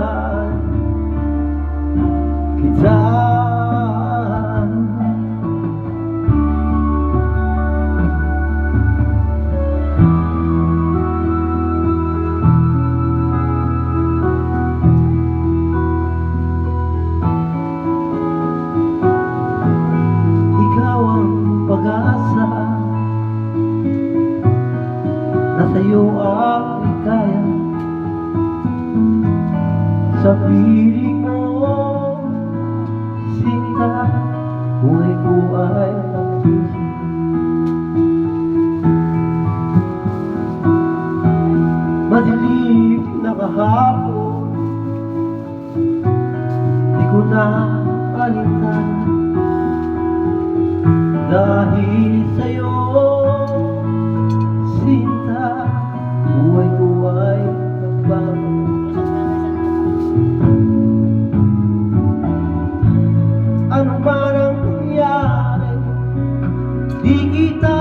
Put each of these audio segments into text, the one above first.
mahal kita. Ikaw ang pag-asa na sa'yo ang ligaya. Sa piling mo, sinta, buhay ko ay nagbisi. Madilim na kahapon, di ko na alintana. Dahil sa'yo, sinta, buhay ko ay nagbago. Ano man ang nangyari, di kita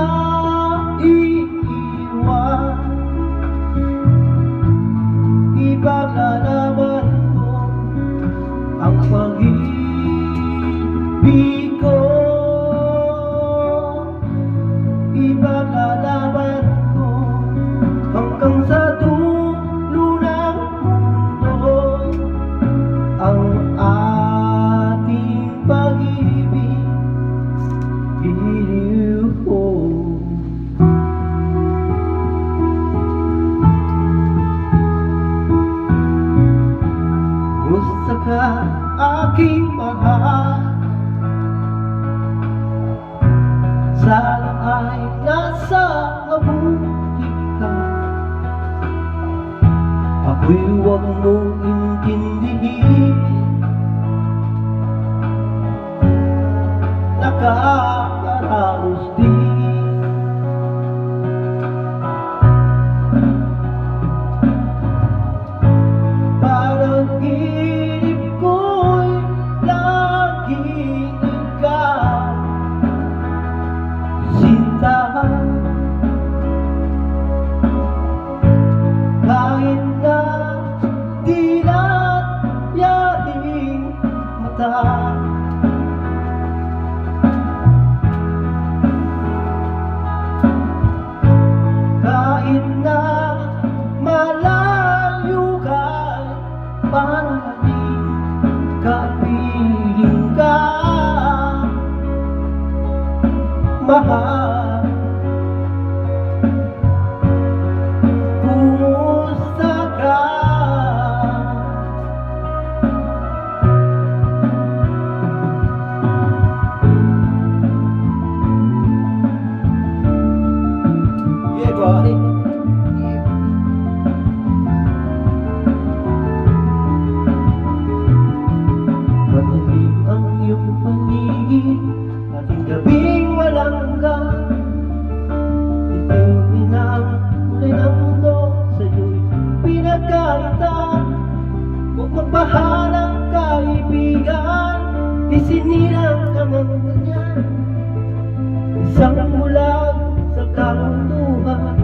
iiwan. Ipaglalaban ko ang pag-ibig ko. Ipaglalaban ko hanggang sa dulo ng mundo ang ating pag-ibig. Iliw ko. Gusto ka aking mahal, sana ay nasa mabuti ka. Ako'y huwag mong intindihin, nakakaraos din. Panaginip ko'y laging ikaw, sinta. Kahit na di nayaring mata, kahit na malayo ka, parating kapiling ka, mahal. Kumusta ka? Yeah, buddy. Madilim ang iyong paligid, ating gabing walang hanggan. Ito'y ang kulay ng mundo, sa'yo'y pinagkaitan. Huwag magbahalang kaibigan, isinilang ka man ganyan. Isang bulag sa kaluluhan,